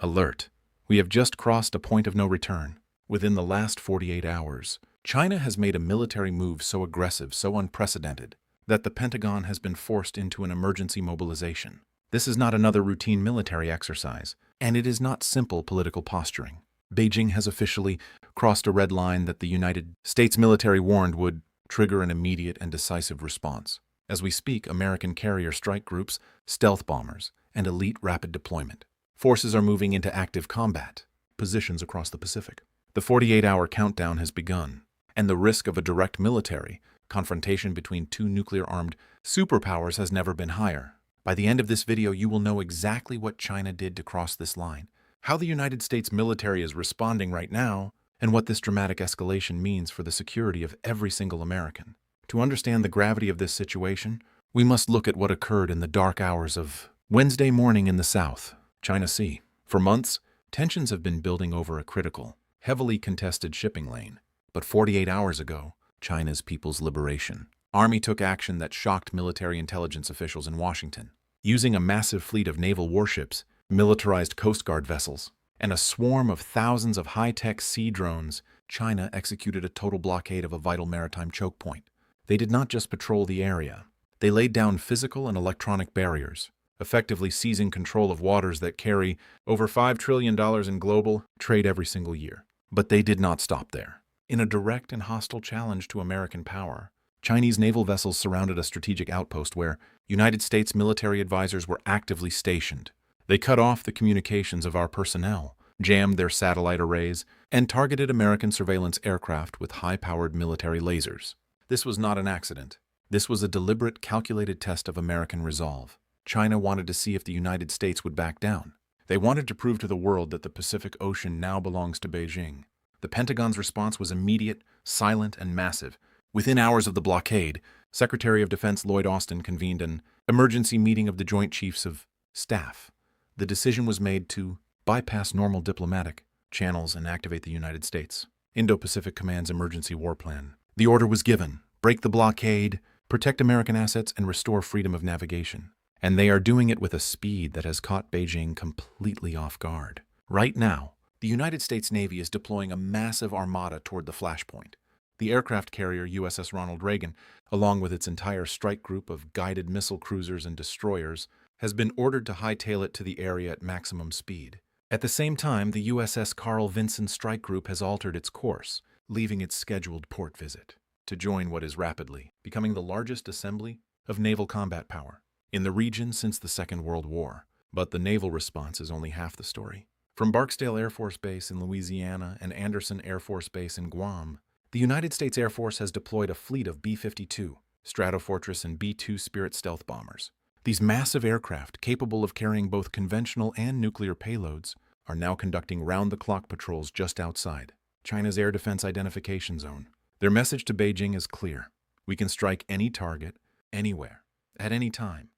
Alert! We have just crossed a point of no return. Within the last 48 hours, China has made a military move so aggressive, so unprecedented, that the Pentagon has been forced into an emergency mobilization. This is not another routine military exercise, and it is not simple political posturing. Beijing has officially crossed a red line that the United States military warned would trigger an immediate and decisive response. As we speak, American carrier strike groups, stealth bombers, and elite rapid deployment forces are moving into active combat positions across the Pacific. The 48-hour countdown has begun, and the risk of a direct military confrontation between two nuclear-armed superpowers has never been higher. By the end of this video, you will know exactly what China did to cross this line, how the United States military is responding right now, and what this dramatic escalation means for the security of every single American. To understand the gravity of this situation, we must look at what occurred in the dark hours of Wednesday morning in the South China Sea. For months, tensions have been building over a critical, heavily contested shipping lane. But 48 hours ago, China's People's Liberation Army took action that shocked military intelligence officials in Washington. Using a massive fleet of naval warships, militarized Coast Guard vessels, and a swarm of thousands of high-tech sea drones, China executed a total blockade of a vital maritime choke point. They did not just patrol the area. They laid down physical and electronic barriers, effectively seizing control of waters that carry over $5 trillion in global trade every single year. But they did not stop there. In a direct and hostile challenge to American power, Chinese naval vessels surrounded a strategic outpost where United States military advisors were actively stationed. They cut off the communications of our personnel, jammed their satellite arrays, and targeted American surveillance aircraft with high-powered military lasers. This was not an accident. This was a deliberate, calculated test of American resolve. China wanted to see if the United States would back down. They wanted to prove to the world that the Pacific Ocean now belongs to Beijing. The Pentagon's response was immediate, silent, and massive. Within hours of the blockade, Secretary of Defense Lloyd Austin convened an emergency meeting of the Joint Chiefs of Staff. The decision was made to bypass normal diplomatic channels and activate the United States Indo-Pacific Command's emergency war plan. The order was given: break the blockade, protect American assets, and restore freedom of navigation. And they are doing it with a speed that has caught Beijing completely off guard. Right now, the United States Navy is deploying a massive armada toward the flashpoint. The aircraft carrier USS Ronald Reagan, along with its entire strike group of guided missile cruisers and destroyers, has been ordered to hightail it to the area at maximum speed. At the same time, the USS Carl Vinson strike group has altered its course, leaving its scheduled port visit to join what is rapidly becoming the largest assembly of naval combat power in the region since the Second World War. But the naval response is only half the story. From Barksdale Air Force Base in Louisiana and Anderson Air Force Base in Guam, the United States Air Force has deployed a fleet of B-52, Stratofortress, and B-2 Spirit stealth bombers. These massive aircraft, capable of carrying both conventional and nuclear payloads, are now conducting round-the-clock patrols just outside China's air defense identification zone. Their message to Beijing is clear: we can strike any target, anywhere, at any time,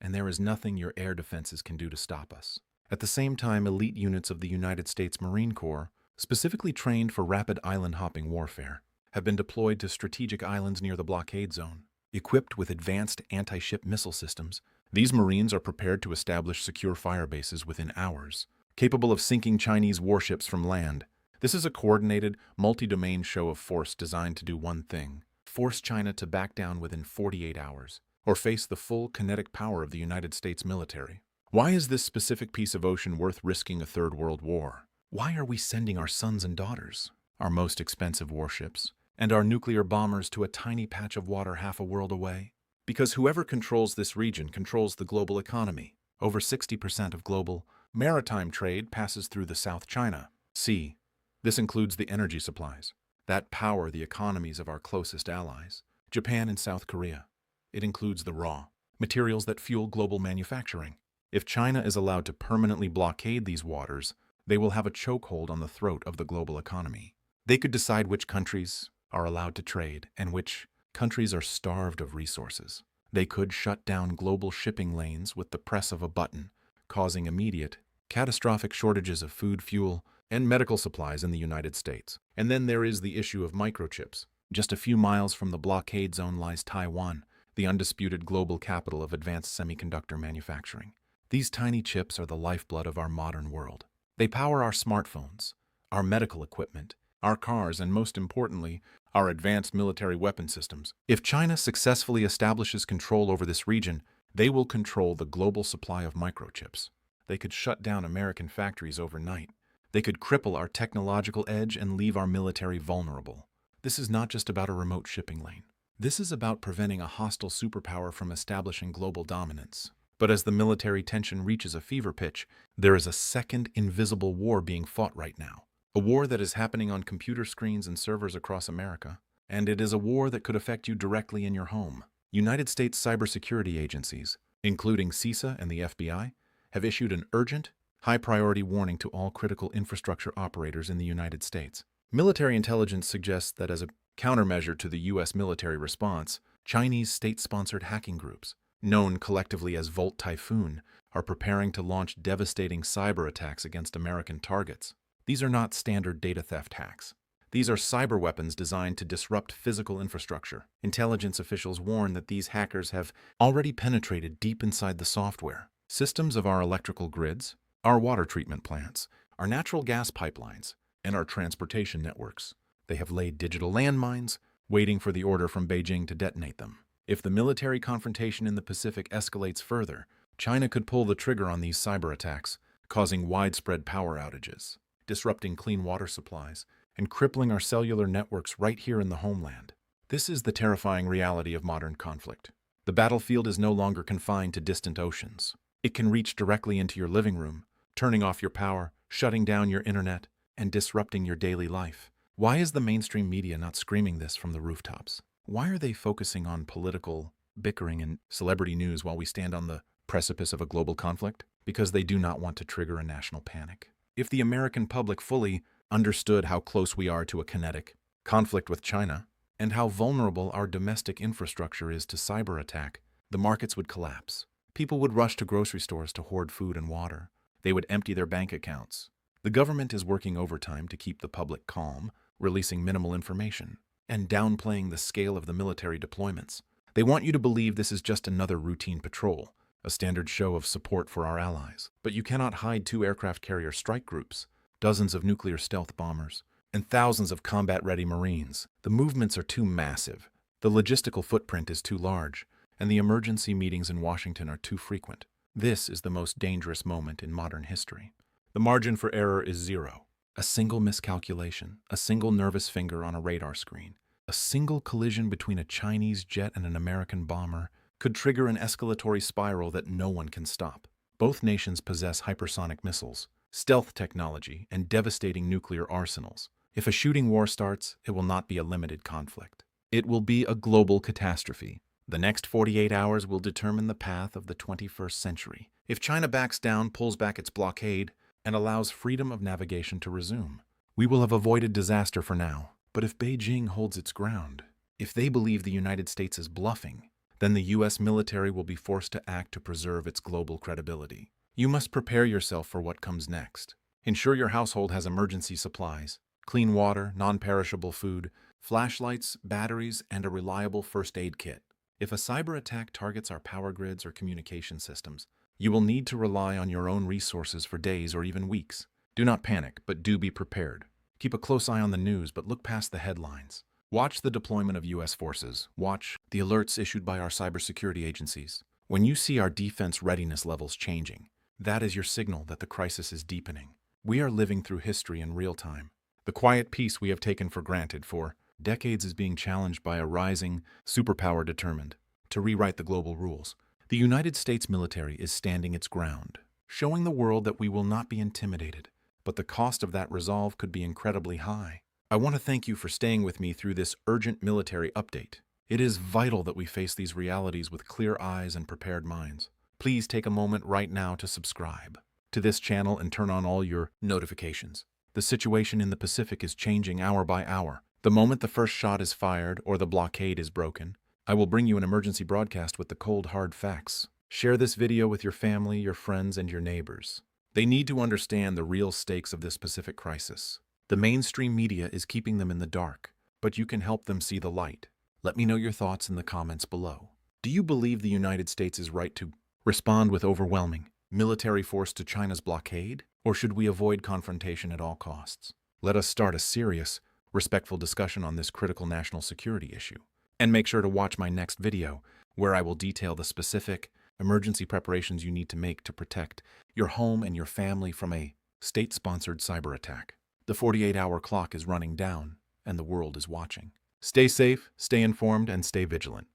and there is nothing your air defenses can do to stop us. At the same time, elite units of the United States Marine Corps, specifically trained for rapid island-hopping warfare, have been deployed to strategic islands near the blockade zone. Equipped with advanced anti-ship missile systems, these Marines are prepared to establish secure fire bases within hours, capable of sinking Chinese warships from land. This is a coordinated, multi-domain show of force designed to do one thing: force China to back down within 48 hours, or face the full kinetic power of the United States military. Why is this specific piece of ocean worth risking a third world war? Why are we sending our sons and daughters, our most expensive warships, and our nuclear bombers to a tiny patch of water half a world away? Because whoever controls this region controls the global economy. Over 60% of global maritime trade passes through the South China Sea. This includes the energy supplies that power the economies of our closest allies, Japan and South Korea. It includes the raw materials that fuel global manufacturing. If China is allowed to permanently blockade these waters, they will have a chokehold on the throat of the global economy. They could decide which countries are allowed to trade and which countries are starved of resources. They could shut down global shipping lanes with the press of a button, causing immediate, catastrophic shortages of food, fuel, and medical supplies in the United States. And then there is the issue of microchips. Just a few miles from the blockade zone lies Taiwan, the undisputed global capital of advanced semiconductor manufacturing. These tiny chips are the lifeblood of our modern world. They power our smartphones, our medical equipment, our cars, and most importantly, our advanced military weapon systems. If China successfully establishes control over this region, they will control the global supply of microchips. They could shut down American factories overnight. They could cripple our technological edge and leave our military vulnerable. This is not just about a remote shipping lane. This is about preventing a hostile superpower from establishing global dominance. But as the military tension reaches a fever pitch, there is a second invisible war being fought right now. A war that is happening on computer screens and servers across America. And it is a war that could affect you directly in your home. United States cybersecurity agencies, including CISA and the FBI, have issued an urgent, high-priority warning to all critical infrastructure operators in the United States. Military intelligence suggests that as a countermeasure to the U.S. military response, Chinese state-sponsored hacking groups, known collectively as Volt Typhoon, are preparing to launch devastating cyber attacks against American targets. These are not standard data theft hacks. These are cyber weapons designed to disrupt physical infrastructure. Intelligence officials warn that these hackers have already penetrated deep inside the software, systems of our electrical grids, our water treatment plants, our natural gas pipelines, and our transportation networks. They have laid digital landmines, waiting for the order from Beijing to detonate them. If the military confrontation in the Pacific escalates further, China could pull the trigger on these cyber attacks, causing widespread power outages, disrupting clean water supplies, and crippling our cellular networks right here in the homeland. This is the terrifying reality of modern conflict. The battlefield is no longer confined to distant oceans. It can reach directly into your living room, turning off your power, shutting down your internet, and disrupting your daily life. Why is the mainstream media not screaming this from the rooftops? Why are they focusing on political bickering and celebrity news while we stand on the precipice of a global conflict? Because they do not want to trigger a national panic. If the American public fully understood how close we are to a kinetic conflict with China, and how vulnerable our domestic infrastructure is to cyber attack, the markets would collapse. People would rush to grocery stores to hoard food and water. They would empty their bank accounts. The government is working overtime to keep the public calm, releasing minimal information, and downplaying the scale of the military deployments. They want you to believe this is just another routine patrol, a standard show of support for our allies. But you cannot hide 2 aircraft carrier strike groups, dozens of nuclear stealth bombers, and thousands of combat-ready Marines. The movements are too massive, the logistical footprint is too large, and the emergency meetings in Washington are too frequent. This is the most dangerous moment in modern history. The margin for error is 0. A single miscalculation, a single nervous finger on a radar screen, a single collision between a Chinese jet and an American bomber could trigger an escalatory spiral that no one can stop. Both nations possess hypersonic missiles, stealth technology, and devastating nuclear arsenals. If a shooting war starts, it will not be a limited conflict. It will be a global catastrophe. The next 48 hours will determine the path of the 21st century. If China backs down, pulls back its blockade, and allows freedom of navigation to resume, we will have avoided disaster for now. But if Beijing holds its ground, if they believe the United States is bluffing, then the U.S. military will be forced to act to preserve its global credibility. You must prepare yourself for what comes next. Ensure your household has emergency supplies, clean water, non-perishable food, flashlights, batteries, and a reliable first aid kit. If a cyber attack targets our power grids or communication systems, you will need to rely on your own resources for days or even weeks. Do not panic, but do be prepared. Keep a close eye on the news, but look past the headlines. Watch the deployment of U.S. forces. Watch the alerts issued by our cybersecurity agencies. When you see our defense readiness levels changing, that is your signal that the crisis is deepening. We are living through history in real time. The quiet peace we have taken for granted for decades is being challenged by a rising superpower determined to rewrite the global rules. The United States military is standing its ground, showing the world that we will not be intimidated, but the cost of that resolve could be incredibly high. I want to thank you for staying with me through this urgent military update. It is vital that we face these realities with clear eyes and prepared minds. Please take a moment right now to subscribe to this channel and turn on all your notifications. The situation in the Pacific is changing hour by hour. The moment the first shot is fired or the blockade is broken, I will bring you an emergency broadcast with the cold, hard facts. Share this video with your family, your friends, and your neighbors. They need to understand the real stakes of this Pacific crisis. The mainstream media is keeping them in the dark, but you can help them see the light. Let me know your thoughts in the comments below. Do you believe the United States is right to respond with overwhelming military force to China's blockade? Or should we avoid confrontation at all costs? Let us start a serious, respectful discussion on this critical national security issue. And make sure to watch my next video, where I will detail the specific emergency preparations you need to make to protect your home and your family from a state-sponsored cyber attack. The 48-hour clock is running down, and the world is watching. Stay safe, stay informed, and stay vigilant.